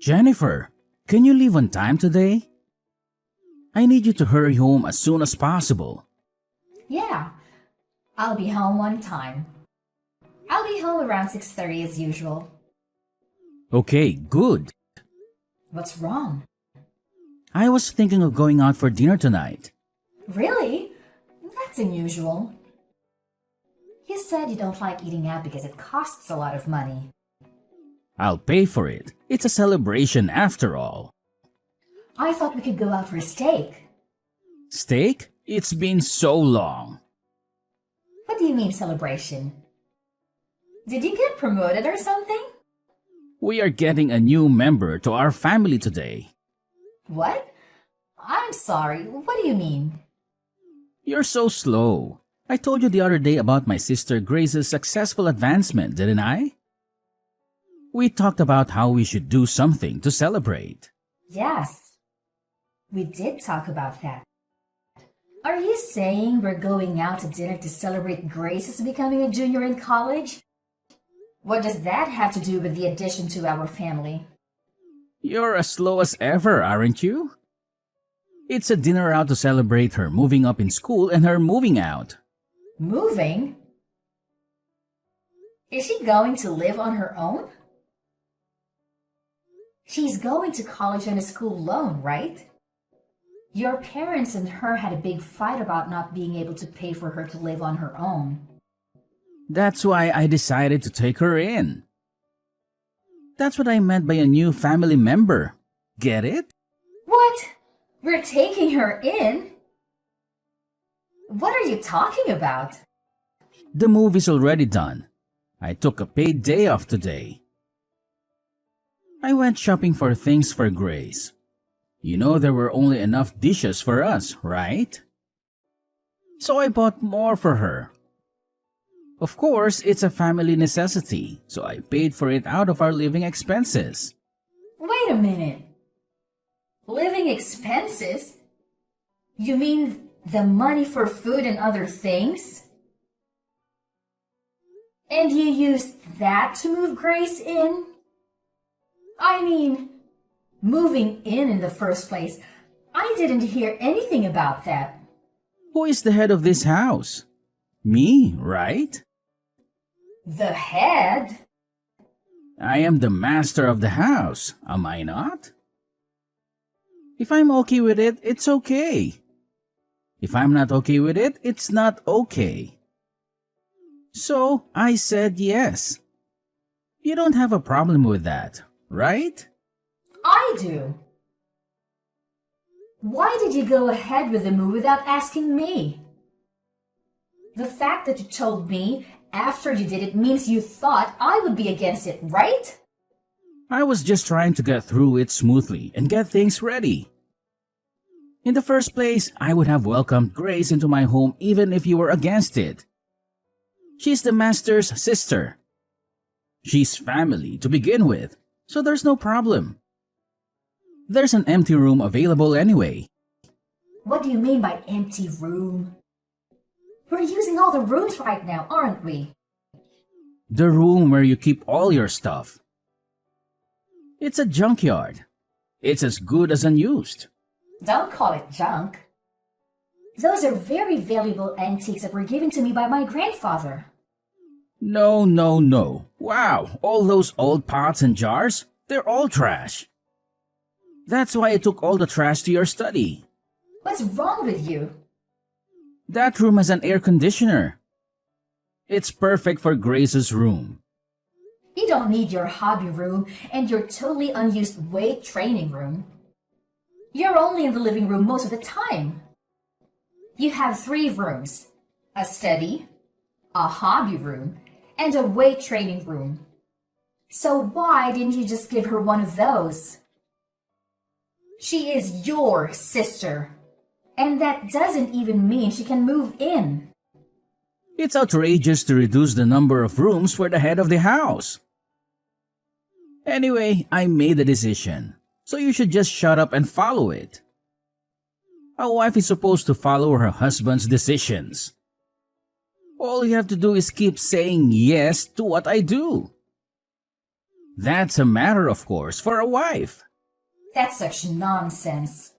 Jennifer, can you leave on time today? I need you to hurry home as soon as possible. Yeah, I'll be home on time. I'll be home around 6:30 as usual. Okay, good. What's wrong? I was thinking of going out for dinner tonight. Really? That's unusual. You said you don't like eating out because it costs a lot of money. I'll pay for it. It's a celebration after all. I thought we could go out for a steak. Steak? It's been so long. What do you mean celebration? Did you get promoted or something? We are getting a new member to our family today. What? I'm sorry, what do you mean? You're so slow. I told you the other day about my sister Grace's successful advancement, didn't I? We talked about how we should do something to celebrate. Yes, we did talk about that. Are you saying we're going out to dinner to celebrate Grace's becoming a junior in college? What does that have to do with the addition to our family? You're as slow as ever, aren't you? It's a dinner out to celebrate her moving up in school and her moving out. Moving? Is she going to live on her own? She's going to college on a school loan, right? Your parents and her had a big fight about not being able to pay for her to live on her own. That's why I decided to take her in. That's what I meant by a new family member. Get it? What? We're taking her in? What are you talking about? The move is already done. I took a paid day off today. I went shopping for things for Grace. You know there were only enough dishes for us, right? So I bought more for her. Of course, it's a family necessity, so I paid for it out of our living expenses. Wait a minute. Living expenses? You mean the money for food and other things? And you used that to move Grace in? I mean, moving in the first place. I didn't hear anything about that. Who is the head of this house? Me, right? The head? I am the master of the house, am I not? If I'm okay with it, it's okay. If I'm not okay with it, it's not okay. So I said yes. You don't have a problem with that, right? I do. Why did you go ahead with the move without asking me? The fact that you told me after you did it means you thought I would be against it, right? I was just trying to get through it smoothly and get things ready. In the first place, I would have welcomed Grace into my home even if you were against it. She's the master's sister. She's family to begin with, so there's no problem. There's an empty room available anyway. What do you mean by empty room? We're using all the rooms right now, aren't we? The room where you keep all your stuff. It's a junkyard. It's as good as unused. Don't call it junk. Those are very valuable antiques that were given to me by my grandfather. No, no, no. Wow, all those old pots and jars, they're all trash. That's why I took all the trash to your study. What's wrong with you? That room has an air conditioner. It's perfect for Grace's room. You don't need your hobby room and your totally unused weight training room. You're only in the living room most of the time. You have 3 rooms, a study, a hobby room, and a weight training room. So why didn't you just give her one of those? She is your sister, and that doesn't even mean she can move in. It's outrageous to reduce the number of rooms for the head of the house. Anyway, I made the decision, so you should just shut up and follow it. A wife is supposed to follow her husband's decisions. All you have to do is keep saying yes to what I do. That's a matter, of course, for a wife. That's such nonsense.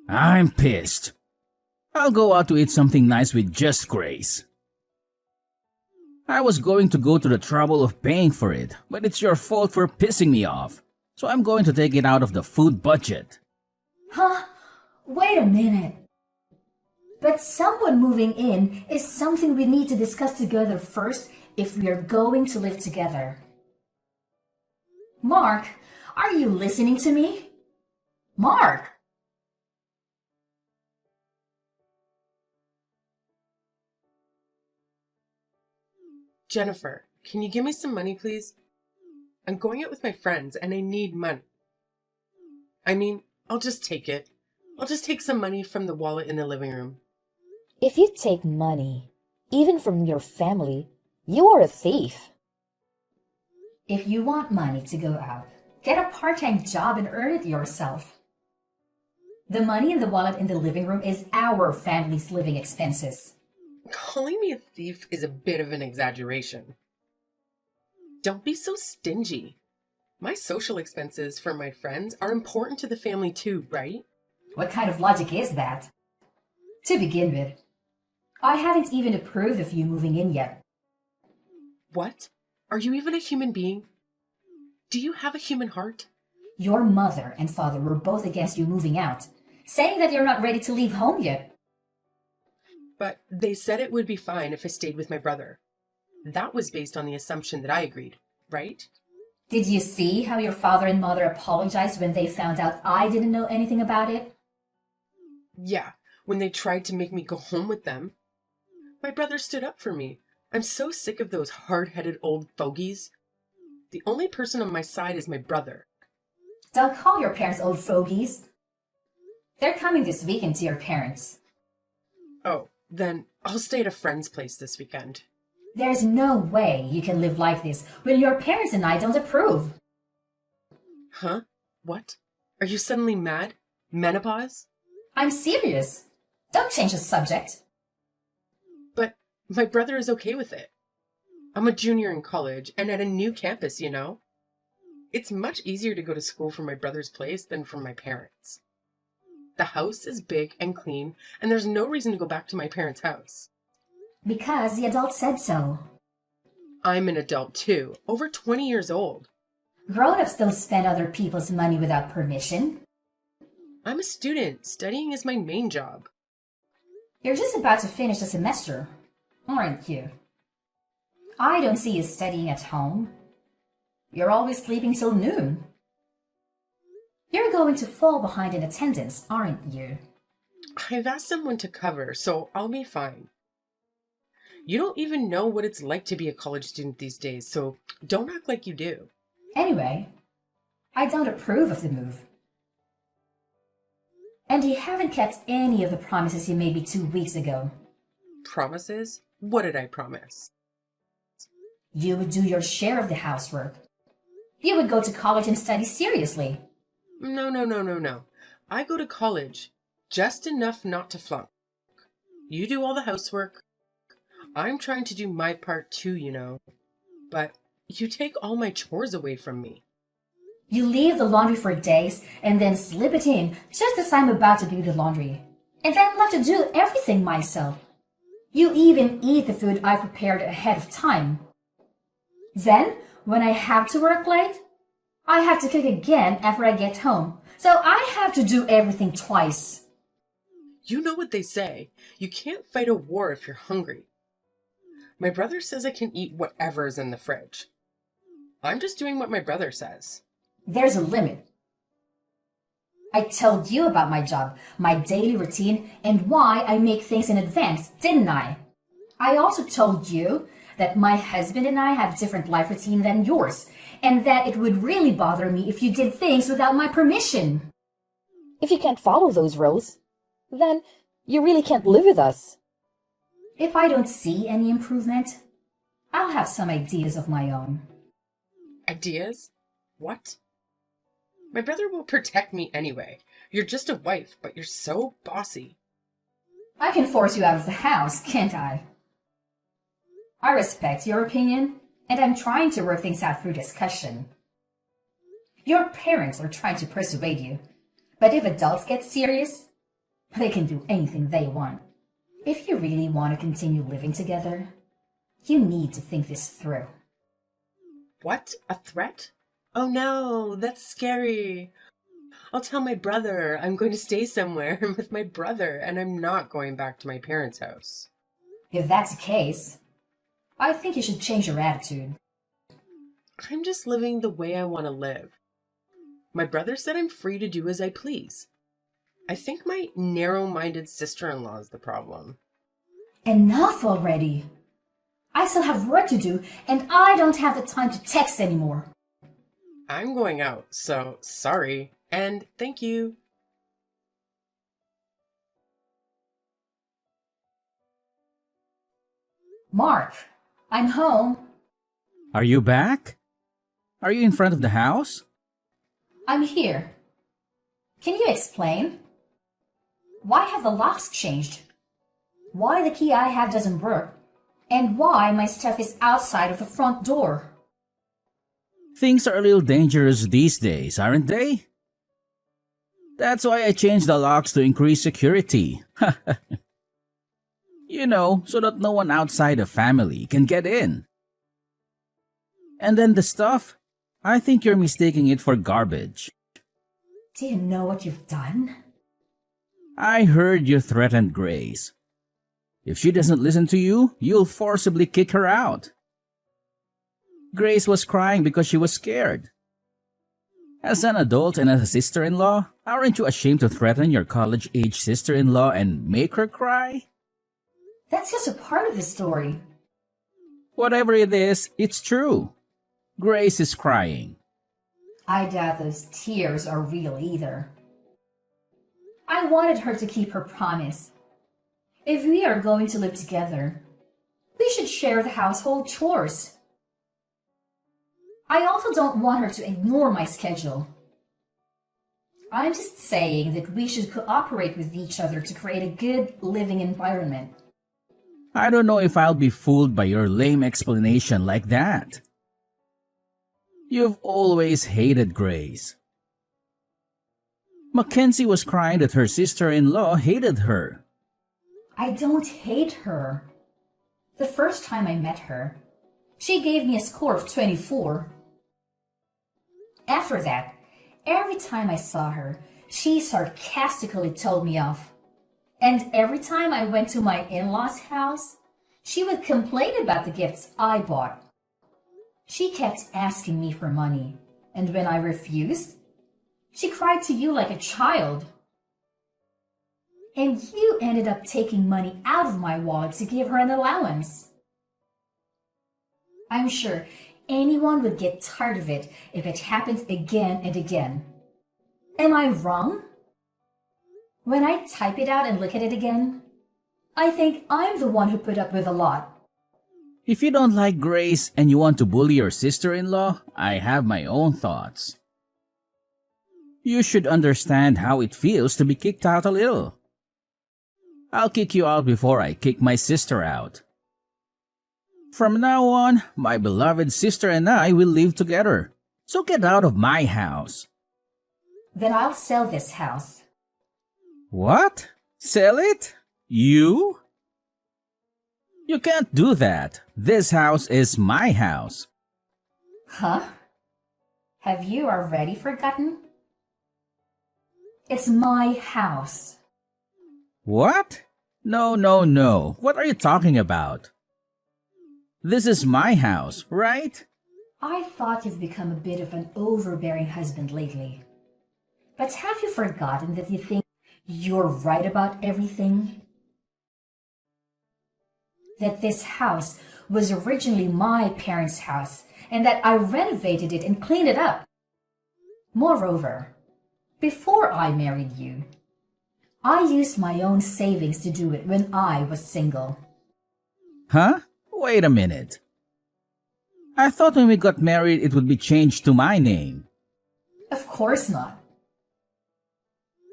I'm pissed. I'll go out to eat something nice with just Grace. I was going to go to the trouble of paying for it, but it's your fault for pissing me off. So I'm going to take it out of the food budget. Huh? Wait a minute. But someone moving in is something we need to discuss together first if we are going to live together. Mark, are you listening to me? Mark! Jennifer, can you give me some money, please? I'm going out with my friends and I need money. I mean, I'll just take it. I'll just take some money from the wallet in the living room. If you take money, even from your family, you are a thief. If you want money to go out, get a part-time job and earn it yourself. The money in the wallet in the living room is our family's living expenses. Calling me a thief is a bit of an exaggeration. Don't be so stingy. My social expenses for my friends are important to the family too, right? What kind of logic is that? To begin with, I haven't even approved of you moving in yet. What? Are you even a human being? Do you have a human heart? Your mother and father were both against you moving out, saying that you're not ready to leave home yet. But they said it would be fine if I stayed with my brother. That was based on the assumption that I agreed, right? Did you see how your father and mother apologized when they found out I didn't know anything about it? Yeah, when they tried to make me go home with them. My brother stood up for me. I'm so sick of those hard-headed old fogies. The only person on my side is my brother. Don't call your parents old fogies. They're coming this weekend to your parents. Oh, then I'll stay at a friend's place this weekend. There's no way you can live like this when your parents and I don't approve. Huh? What? Are you suddenly mad? Menopause? I'm serious. Don't change the subject. But my brother is okay with it. I'm a junior in college and at a new campus, you know? It's much easier to go to school from my brother's place than from my parents'. The house is big and clean, and there's no reason to go back to my parents' house. Because the adult said so. I'm an adult too, over 20 years old. Grown-ups don't spend other people's money without permission. I'm a student. Studying is my main job. You're just about to finish the semester, aren't you? I don't see you studying at home. You're always sleeping till noon. You're going to fall behind in attendance, aren't you? I've asked someone to cover, so I'll be fine. You don't even know what it's like to be a college student these days, so don't act like you do. Anyway, I don't approve of the move. And you haven't kept any of the promises you made me 2 weeks ago. Promises? What did I promise? You would do your share of the housework. You would go to college and study seriously. No. I go to college. Just enough not to flunk. You do all the housework. I'm trying to do my part too, you know. But you take all my chores away from me. You leave the laundry for days and then slip it in just as I'm about to do the laundry. And I'm left to do everything myself. You even eat the food I prepared ahead of time. Then, when I have to work late, I have to cook again after I get home. So I have to do everything twice. You know what they say. You can't fight a war if you're hungry. My brother says I can eat whatever is in the fridge. I'm just doing what my brother says. There's a limit. I told you about my job, my daily routine, and why I make things in advance, didn't I? I also told you that my husband and I have a different life routine than yours, and that it would really bother me if you did things without my permission. If you can't follow those rules, then you really can't live with us. If I don't see any improvement, I'll have some ideas of my own. Ideas? What? My brother will protect me anyway. You're just a wife, but you're so bossy. I can force you out of the house, can't I? I respect your opinion, and I'm trying to work things out through discussion. Your parents are trying to persuade you, but if adults get serious, they can do anything they want. If you really want to continue living together, you need to think this through. What? A threat? Oh no, that's scary. I'll tell my brother I'm going to stay somewhere with my brother and I'm not going back to my parents' house. If that's the case, I think you should change your attitude. I'm just living the way I want to live. My brother said I'm free to do as I please. I think my narrow-minded sister-in-law is the problem. Enough already! I still have work to do, and I don't have the time to text anymore. I'm going out, so sorry, and thank you. Mark, I'm home. Are you back? Are you in front of the house? I'm here. Can you explain? Why have the locks changed? Why the key I have doesn't work? And why my stuff is outside of the front door? Things are a little dangerous these days, aren't they? That's why I changed the locks to increase security. You know, so that no one outside the family can get in. And then the stuff, I think you're mistaking it for garbage. Do you know what you've done? I heard you threatened Grace. If she doesn't listen to you, you'll forcibly kick her out. Grace was crying because she was scared. As an adult and as a sister-in-law, aren't you ashamed to threaten your college-age sister-in-law and make her cry? That's just a part of the story. Whatever it is, it's true. Grace is crying. I doubt those tears are real either. I wanted her to keep her promise. If we are going to live together, we should share the household chores. I also don't want her to ignore my schedule. I'm just saying that we should cooperate with each other to create a good living environment. I don't know if I'll be fooled by your lame explanation like that. You've always hated Grace. Mackenzie was crying that her sister-in-law hated her. I don't hate her. The first time I met her, she gave me a score of 24. After that, every time I saw her, she sarcastically told me off. And every time I went to my in-laws' house, she would complain about the gifts I bought. She kept asking me for money, and when I refused, she cried to you like a child. And you ended up taking money out of my wallet to give her an allowance. I'm sure anyone would get tired of it if it happened again and again. Am I wrong? When I type it out and look at it again, I think I'm the one who put up with a lot. If you don't like Grace and you want to bully your sister-in-law, I have my own thoughts. You should understand how it feels to be kicked out a little. I'll kick you out before I kick my sister out. From now on, my beloved sister and I will live together. So get out of my house. Then I'll sell this house. What? Sell it? You? You can't do that. This house is my house. Huh? Have you already forgotten? It's my house. What? No, no, no. What are you talking about? This is my house, right? I thought you've become a bit of an overbearing husband lately. But have you forgotten that you think you're right about everything? That this house was originally my parents' house and that I renovated it and cleaned it up. Moreover, before I married you, I used my own savings to do it when I was single. Huh? Wait a minute. I thought when we got married it would be changed to my name. Of course not.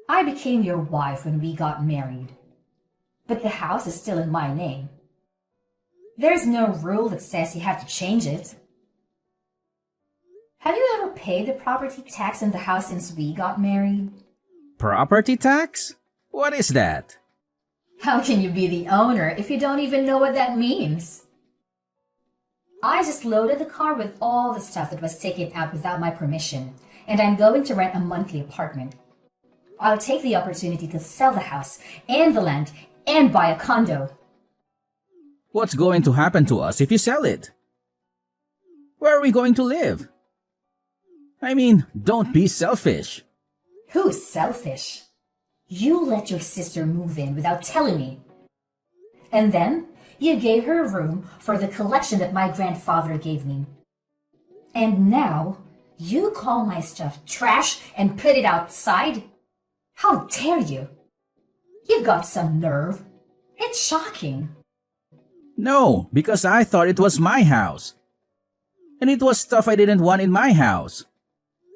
I became your wife when we got married, but the house is still in my name. There's no rule that says you have to change it. Have you ever paid the property tax in the house since we got married? Property tax? What is that? How can you be the owner if you don't even know what that means? I just loaded the car with all the stuff that was taken out without my permission, and I'm going to rent a monthly apartment. I'll take the opportunity to sell the house and the land and buy a condo. What's going to happen to us if you sell it? Where are we going to live? I mean, don't be selfish. Who's selfish? You let your sister move in without telling me. And then you gave her room for the collection that my grandfather gave me. And now you call my stuff trash and put it outside? How dare you? You've got some nerve. It's shocking. No, because I thought it was my house. And it was stuff I didn't want in my house.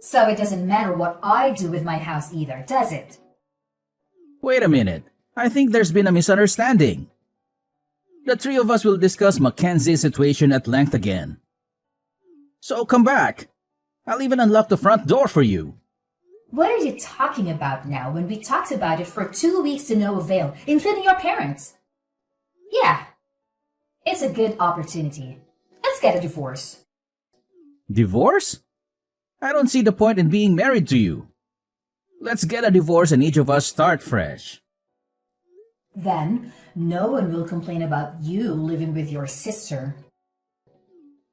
So it doesn't matter what I do with my house either, does it? Wait a minute. I think there's been a misunderstanding. The three of us will discuss Mackenzie's situation at length again. So come back. I'll even unlock the front door for you. What are you talking about now when we talked about it for 2 weeks to no avail, including your parents? Yeah, it's a good opportunity. Let's get a divorce. Divorce? I don't see the point in being married to you. Let's get a divorce and each of us start fresh. Then no one will complain about you living with your sister.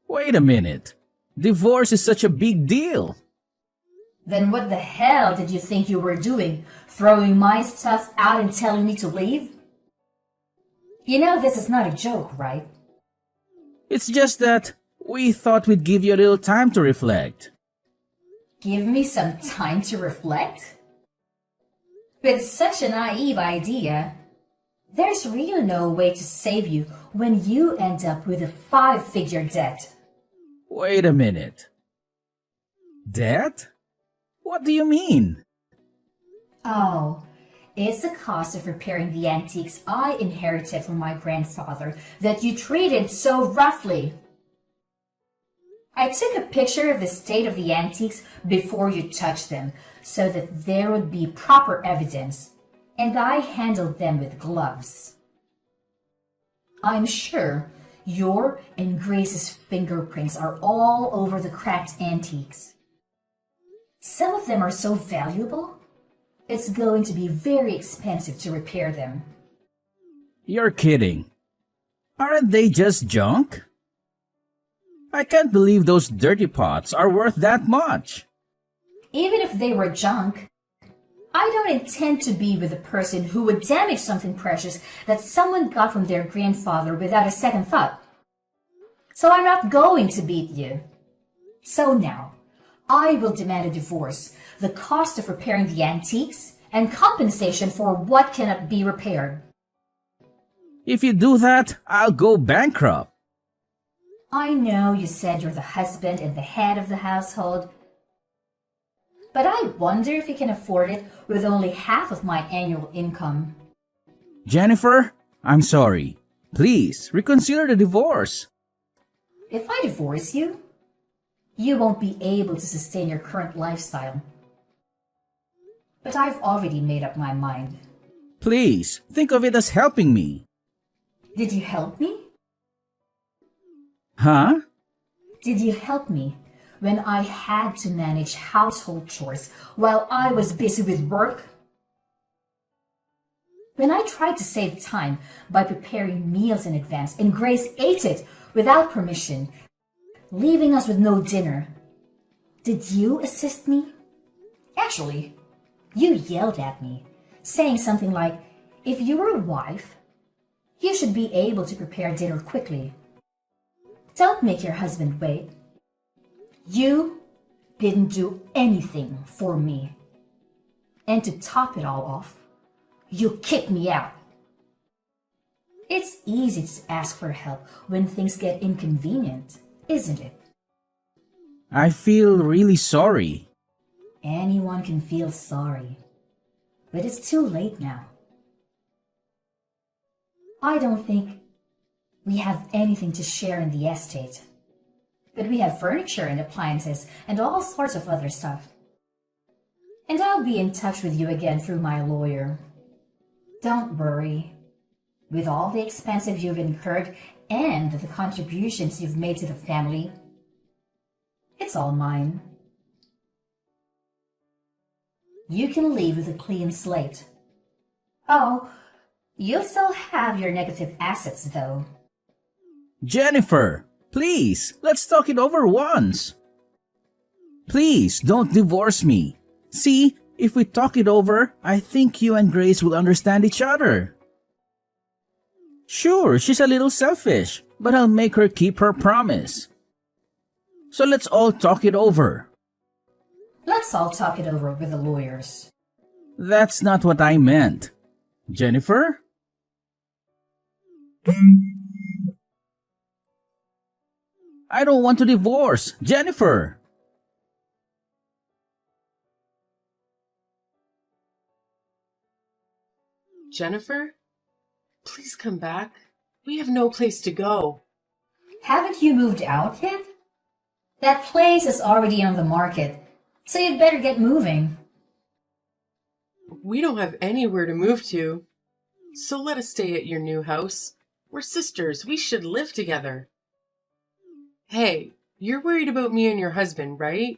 Wait a minute. Divorce is such a big deal. Then what the hell did you think you were doing, throwing my stuff out and telling me to leave? You know this is not a joke, right? It's just that we thought we'd give you a little time to reflect. Give me some time to reflect? With such a naive idea, there's really no way to save you when you end up with a 5-figure debt. Wait a minute. Debt? What do you mean? Oh, it's the cost of repairing the antiques I inherited from my grandfather that you treated so roughly. I took a picture of the state of the antiques before you touched them so that there would be proper evidence, and I handled them with gloves. I'm sure your and Grace's fingerprints are all over the cracked antiques. Some of them are so valuable, it's going to be very expensive to repair them. You're kidding. Aren't they just junk? I can't believe those dirty pots are worth that much. Even if they were junk, I don't intend to be with a person who would damage something precious that someone got from their grandfather without a second thought. So I'm not going to beat you. So now, I will demand a divorce, the cost of repairing the antiques, and compensation for what cannot be repaired. If you do that, I'll go bankrupt. I know you said you're the husband and the head of the household, but I wonder if you can afford it with only half of my annual income. Jennifer, I'm sorry. Please, reconsider the divorce. If I divorce you, you won't be able to sustain your current lifestyle. But I've already made up my mind. Please, think of it as helping me. Did you help me? Huh? Did you help me when I had to manage household chores while I was busy with work? When I tried to save time by preparing meals in advance and Grace ate it without permission, leaving us with no dinner, did you assist me? Actually, you yelled at me, saying something like, if you were a wife, you should be able to prepare dinner quickly. Don't make your husband wait. You didn't do anything for me. And to top it all off, you kicked me out. It's easy to ask for help when things get inconvenient, isn't it? I feel really sorry. Anyone can feel sorry, but it's too late now. I don't think we have anything to share in the estate. But we have furniture and appliances and all sorts of other stuff. And I'll be in touch with you again through my lawyer. Don't worry. With all the expenses you've incurred and the contributions you've made to the family, it's all mine. You can leave with a clean slate. Oh, you'll still have your negative assets, though. Jennifer, please, let's talk it over once. Please, don't divorce me. See, if we talk it over, I think you and Grace will understand each other. Sure, she's a little selfish, but I'll make her keep her promise. So let's all talk it over. Let's all talk it over with the lawyers. That's not what I meant. Jennifer? I don't want to divorce. Jennifer! Jennifer? Please come back. We have no place to go. Haven't you moved out yet? That place is already on the market, so you'd better get moving. We don't have anywhere to move to. So let us stay at your new house. We're sisters. We should live together. Hey, you're worried about me and your husband, right?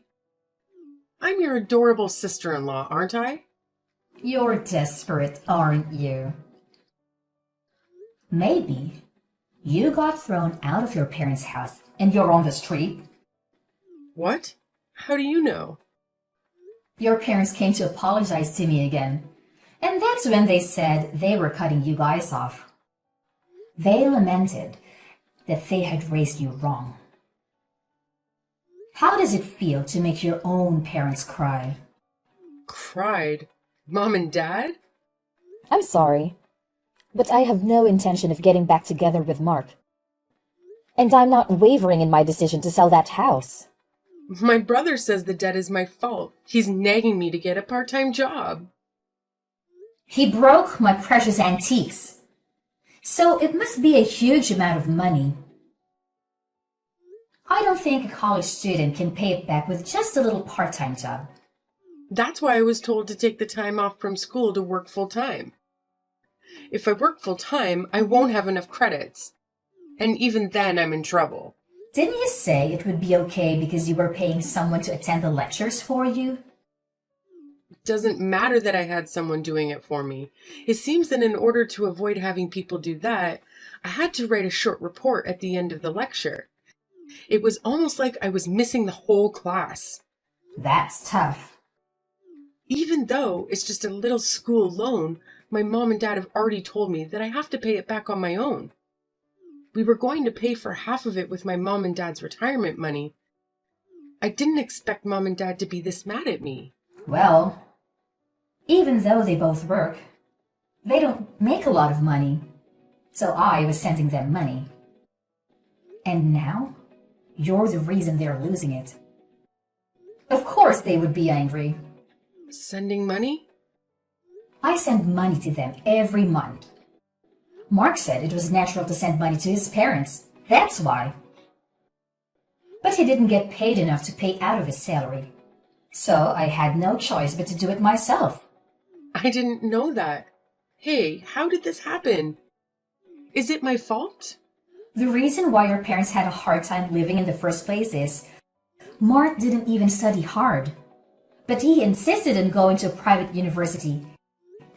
I'm your adorable sister-in-law, aren't I? You're desperate, aren't you? Maybe you got thrown out of your parents' house and you're on the street. What? How do you know? Your parents came to apologize to me again, and that's when they said they were cutting you guys off. They lamented that they had raised you wrong. How does it feel to make your own parents cry? Cried? Mom and Dad? I'm sorry, but I have no intention of getting back together with Mark. And I'm not wavering in my decision to sell that house. My brother says the debt is my fault. He's nagging me to get a part-time job. He broke my precious antiques, so it must be a huge amount of money. I don't think a college student can pay it back with just a little part-time job. That's why I was told to take the time off from school to work full-time. If I work full-time, I won't have enough credits. And even then, I'm in trouble. Didn't you say it would be okay because you were paying someone to attend the lectures for you? It doesn't matter that I had someone doing it for me. It seems that in order to avoid having people do that, I had to write a short report at the end of the lecture. It was almost like I was missing the whole class. That's tough. Even though it's just a little school loan, my mom and dad have already told me that I have to pay it back on my own. We were going to pay for half of it with my mom and dad's retirement money. I didn't expect mom and dad to be this mad at me. Well, even though they both work, they don't make a lot of money. So I was sending them money. And now, you're the reason they're losing it. Of course they would be angry. Sending money? I send money to them every month. Mark said it was natural to send money to his parents. That's why. But he didn't get paid enough to pay out of his salary. So I had no choice but to do it myself. I didn't know that. Hey, how did this happen? Is it my fault? The reason why your parents had a hard time living in the first place is Mark didn't even study hard. But he insisted on going to a private university.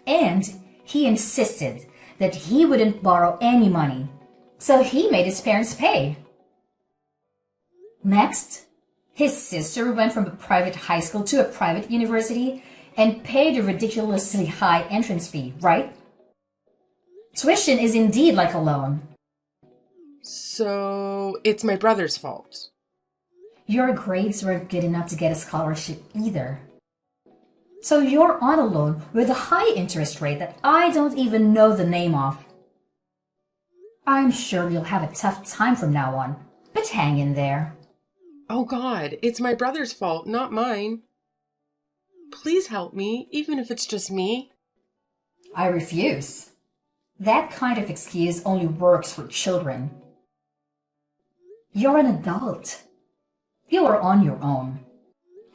And he insisted that he wouldn't borrow any money. So he made his parents pay. Next, his sister went from a private high school to a private university and paid a ridiculously high entrance fee, right? Tuition is indeed like a loan. So it's my brother's fault. Your grades weren't good enough to get a scholarship either. So you're on a loan with a high interest rate that I don't even know the name of. I'm sure you'll have a tough time from now on, but hang in there. Oh God, it's my brother's fault, not mine. Please help me, even if it's just me. I refuse. That kind of excuse only works for children. You're an adult. You are on your own.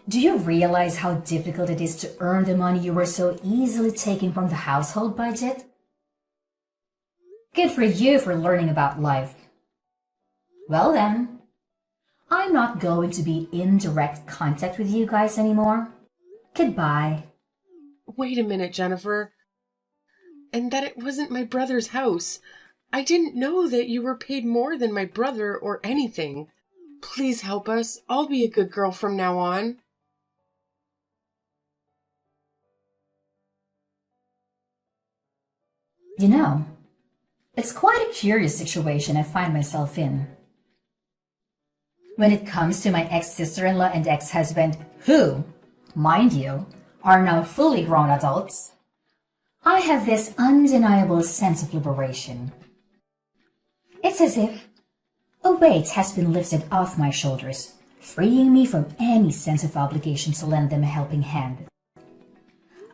Do you realize how difficult it is to earn the money you were so easily taking from the household budget? Good for you for learning about life. Well then, I'm not going to be in direct contact with you guys anymore. Goodbye. Wait a minute, Jennifer. And that it wasn't my brother's house. I didn't know that you were paid more than my brother or anything. Please help us. I'll be a good girl from now on. You know, it's quite a curious situation I find myself in. When it comes to my ex-sister-in-law and ex-husband, who, mind you, are now fully grown adults, I have this undeniable sense of liberation. It's as if a weight has been lifted off my shoulders, freeing me from any sense of obligation to lend them a helping hand.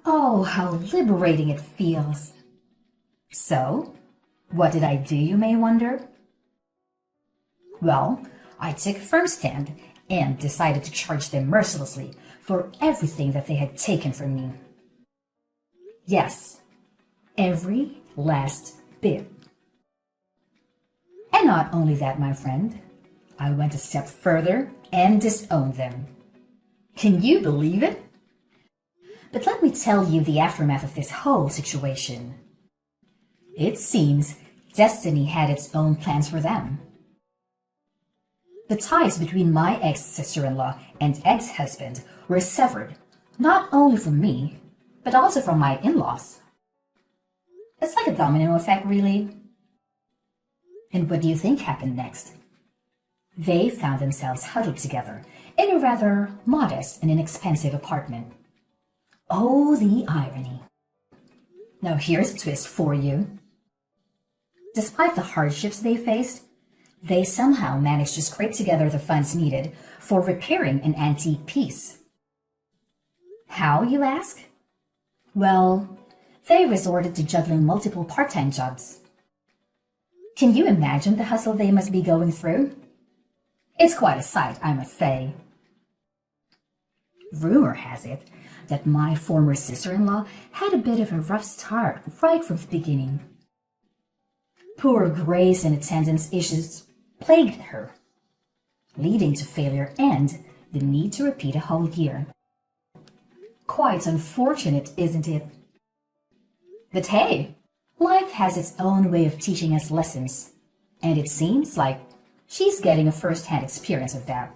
Oh, how liberating it feels. So, what did I do, you may wonder? Well, I took a firm stand and decided to charge them mercilessly for everything that they had taken from me. Yes, every last bit. And not only that, my friend, I went a step further and disowned them. Can you believe it? But let me tell you the aftermath of this whole situation. It seems destiny had its own plans for them. The ties between my ex-sister-in-law and ex-husband were severed, not only from me, but also from my in-laws. It's like a domino effect, really. And what do you think happened next? They found themselves huddled together in a rather modest and inexpensive apartment. Oh, the irony. Now here's a twist for you. Despite the hardships they faced, they somehow managed to scrape together the funds needed for repairing an antique piece. How, you ask? Well, they resorted to juggling multiple part-time jobs. Can you imagine the hustle they must be going through? It's quite a sight, I must say. Rumor has it that my former sister-in-law had a bit of a rough start right from the beginning. Poor grace and attendance issues plagued her, leading to failure and the need to repeat a whole year. Quite unfortunate, isn't it? But hey, life has its own way of teaching us lessons, and it seems like she's getting a first-hand experience of that.